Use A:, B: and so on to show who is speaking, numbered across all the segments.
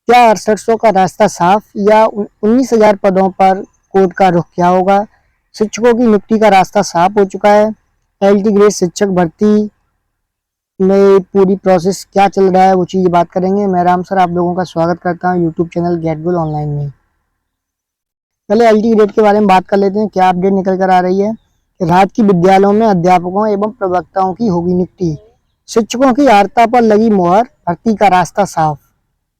A: क्या 6800 का रास्ता साफ या 19,000 पदों पर कोर्ट का रुख क्या होगा? शिक्षकों की नियुक्ति का रास्ता साफ हो चुका है। एलटी ग्रेड शिक्षक भर्ती में पूरी प्रोसेस क्या चल रहा है वो चीज़ बात करेंगे। मैं राम सर आप लोगों का स्वागत करता हूँ यूट्यूब चैनल गेटगुल ऑनलाइन में। पहले एलटी ग्रेड के बारे में बात कर लेते हैं। क्या अपडेट निकल कर आ रही है कि राज्य के विद्यालयों में अध्यापकों एवं प्रवक्ताओं की होगी नियुक्ति। शिक्षकों की आर्ता पर लगी मुहर, भर्ती का रास्ता साफ।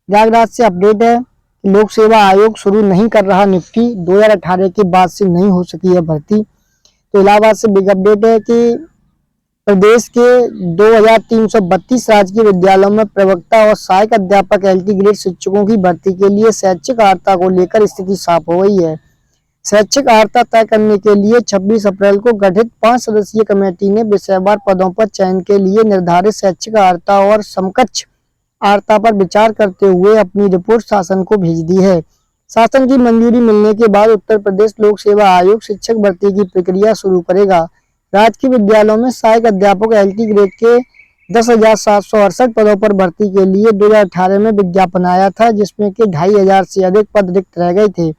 A: प्रयागराज से अपडेट है कि लोक सेवा आयोग शुरू नहीं कर रहा नियुक्ति। 2018 के बाद से नहीं हो सकी है भर्ती। तो इलाहाबाद से बिग अपडेट है कि प्रदेश के 2332 राजकीय विद्यालयों में प्रवक्ता और सहायक अध्यापक एलटी ग्रेड शिक्षकों की भर्ती के लिए शैक्षिक अर्हता को लेकर स्थिति साफ हो गई है। शैक्षिक अर्हता तय करने के लिए 26 अप्रैल को गठित 5 सदस्यीय कमेटी ने विषयवार पदों पर चयन के लिए निर्धारित शैक्षिक अर्हता और समकक्ष अर्हता पर विचार करते हुए अपनी रिपोर्ट शासन को भेज दी है। शासन की मंजूरी मिलने के बाद उत्तर प्रदेश लोक सेवा आयोग शिक्षक भर्ती की प्रक्रिया शुरू करेगा। राज्य के विद्यालयों में सहायक अध्यापक एलटी ग्रेड के 10,768 पदों पर भर्ती के लिए 2018 में विज्ञापन आया था, जिसमें कि 2,500 से अधिक पद रिक्त रह गए थे।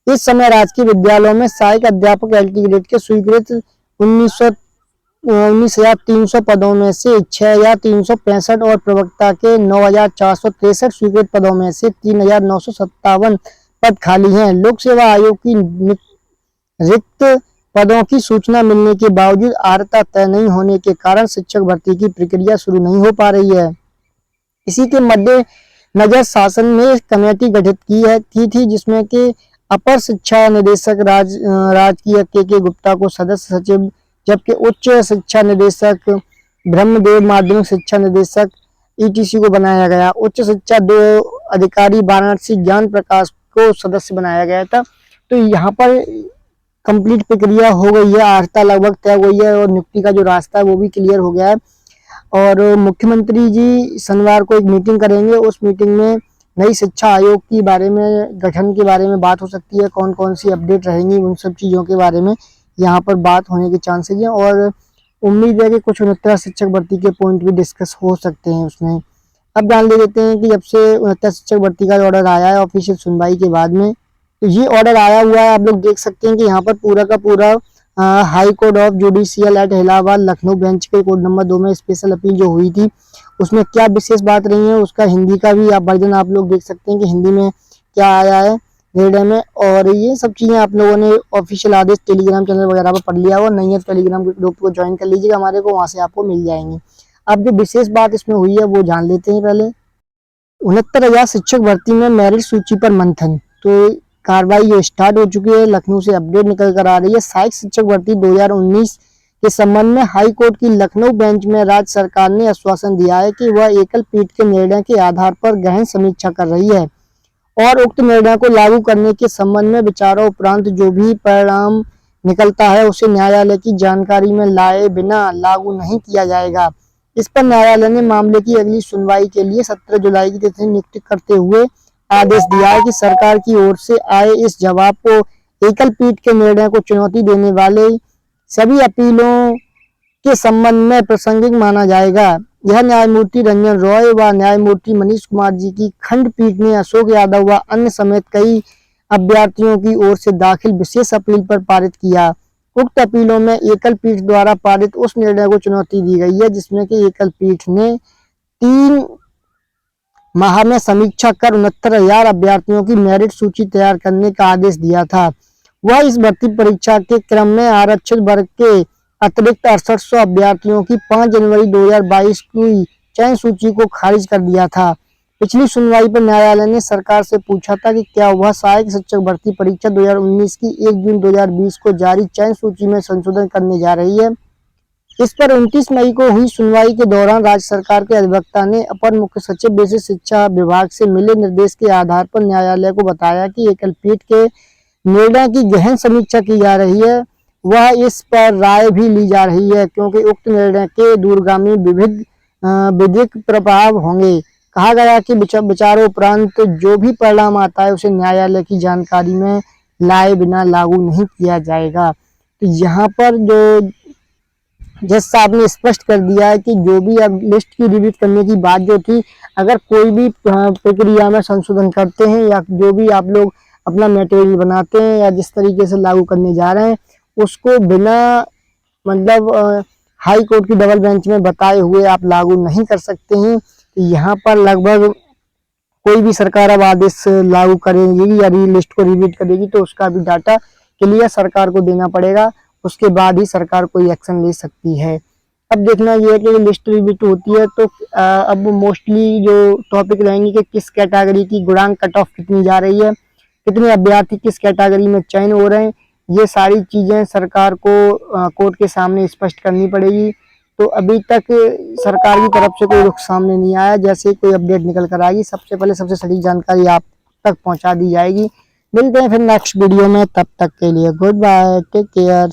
A: इस समय राजकीय विद्यालयों में सहायक अध्यापक एलटी ग्रेड के स्वीकृत 19,300 पदों में से 6,365 और प्रवक्ता के 9,463 स्वीकृत पदों में से 3,957 पद खाली हैं। लोक सेवा आयोग की रिक्त पदों की सूचना मिलने के बावजूद अर्हता तय नहीं होने के कारण शिक्षक भर्ती की प्रक्रिया शुरू नहीं हो पा रही है। इसी के मद्देनजर शासन ने कमेटी गठित की थी, जिसमें कि अपर शिक्षा निदेशक राजकीय के गुप्ता को सदस्य सचिव, जबकि उच्च शिक्षा निदेशक ब्रह्मदेव माध्यमिक शिक्षा निदेशक ईटीसी को बनाया गया। उच्च शिक्षा 2 अधिकारी वाराणसी ज्ञान प्रकाश को सदस्य बनाया गया था। तो यहाँ पर कंप्लीट प्रक्रिया हो गई है, अर्हता लगभग तय हो गई है और नियुक्ति का जो रास्ता है वो भी क्लियर हो गया है। और मुख्यमंत्री जी शनिवार को एक मीटिंग करेंगे। उस मीटिंग में नई शिक्षा आयोग के बारे में, गठन के बारे में बात हो सकती है। कौन कौन सी अपडेट रहेंगी उन सब चीज़ों के बारे में यहाँ पर बात होने के चांसेस हैं और उम्मीद है कि कुछ 69 शिक्षक भर्ती के पॉइंट भी डिस्कस हो सकते हैं उसमें। अब जान ले लेते हैं कि जब से 69 शिक्षक भर्ती का ऑर्डर आया है ऑफिशियल सुनवाई के बाद में, तो ये ऑर्डर आया हुआ है। आप लोग देख सकते हैं कि यहाँ पर पूरा का पूरा high court of judicial at Allahabad Lucknow bench के कोड नंबर 2 में स्पेशल अपील जो हुई थी उसमें क्या विशेष बात रही है, उसका हिंदी का भी आप वर्जन आप लोग देख सकते हैं कि हिंदी में क्या आया है निर्णय में। और ये सब चीज़ें आप लोगों ने ऑफिशियल आदेश टेलीग्राम चैनल वगैरह पर पढ़ लिया हो, नहीं है टेलीग्राम ग्रुप को ज्वाइन कर लीजिएगा हमारे को, वहाँ से आपको मिल जाएंगे। अब जो विशेष बात इसमें हुई है वो जान लेते हैं पहले। 69,000 शिक्षक भर्ती में मेरिट सूची पर मंथन, तो कार्रवाई स्टार्ट हो चुकी है। लखनऊ से अपडेट निकल कर आ रही है। सहायक शिक्षक भर्ती 2019 के संबंध में हाई कोर्ट की लखनऊ बेंच में राज्य सरकार ने आश्वासन दिया है कि वह एकल पीठ के निर्णय के आधार पर गहन समीक्षा कर रही है और उक्त निर्णय को लागू करने के संबंध में विचारों उपरांत जो भी परिणाम निकलता है उसे न्यायालय की जानकारी में लाए बिना लागू नहीं किया जाएगा। इस पर न्यायालय ने मामले की अगली सुनवाई के लिए 17 जुलाई की तिथि नियुक्त करते हुए आदेश दिया है कि सरकार की ओर से आए इस जवाब को एकल पीठ के निर्णय को चुनौती देने वाले सभी अपीलों के संबंध में प्रासंगिक माना जाएगा। यह न्यायमूर्ति रंजन रॉय व न्यायमूर्ति मनीष कुमार जी की खंडपीठ ने अशोक यादव व अन्य समेत कई अभ्यर्थियों की ओर से दाखिल विशेष अपील पर पारित किया। उक्त अपीलों में एकल पीठ द्वारा पारित उस निर्णय को चुनौती दी गई है जिसमें कि एकल पीठ ने 3 माह में समीक्षा कर 69,000 अभ्यर्थियों की मेरिट सूची तैयार करने का आदेश दिया था। वह इस भर्ती परीक्षा के क्रम में आरक्षित वर्ग के अतिरिक्त 6800 अभ्यर्थियों की 5 जनवरी 2022 की चयन सूची को खारिज कर दिया था। पिछली सुनवाई पर न्यायालय ने सरकार से पूछा था कि क्या वह सहायक शिक्षक भर्ती परीक्षा 2019 की 1 जून 2020 को जारी चयन सूची में संशोधन करने जा रही है। इस पर 29 मई को हुई सुनवाई के दौरान राज्य सरकार के अधिवक्ता ने अपर मुख्य सचिव विशेष शिक्षा विभाग से मिले निर्देश के आधार पर न्यायालय को बताया कि एकल पीठ के निर्णय की गहन समीक्षा की जा रही है। वह इस पर राय भी ली जा रही है क्योंकि उक्त निर्णय के दूरगामी विधिक प्रभाव होंगे। कहा गया कि विचारों उपरांत जो भी परिणाम आता है उसे न्यायालय की जानकारी में लाए बिना लागू नहीं किया जाएगा। तो यहाँ पर जो जज साहब ने स्पष्ट कर दिया है कि जो भी अब लिस्ट की रिव्यू करने की बात जो थी, अगर कोई भी प्रक्रिया में संशोधन करते हैं या जो भी आप लोग अपना मटेरियल बनाते हैं या जिस तरीके से लागू करने जा रहे हैं, उसको बिना मतलब हाई कोर्ट की डबल बेंच में बताए हुए आप लागू नहीं कर सकते हैं। तो यहाँ पर लगभग कोई भी सरकार अब आदेश लागू करेगी या लिस्ट को रिविट करेगी तो उसका भी डाटा क्लियर सरकार को देना पड़ेगा, उसके बाद ही सरकार कोई एक्शन ले सकती है। अब देखना ये है कि लिस्ट रिविट होती है तो अब मोस्टली जो टॉपिक रहेंगे कि किस कैटेगरी की गुणांक कट ऑफ कितनी जा रही है, कितने अभ्यर्थी किस कैटेगरी में चयन हो रहे हैं, ये सारी चीजें सरकार को कोर्ट के सामने स्पष्ट करनी पड़ेगी। तो अभी तक सरकार की तरफ से कोई रुख सामने नहीं आया, जैसे कोई अपडेट निकल कर आएगी सबसे पहले सबसे सटीक जानकारी आप तक पहुंचा दी जाएगी। मिलते हैं फिर नेक्स्ट वीडियो में, तब तक के लिए गुड बाय, टेक केयर।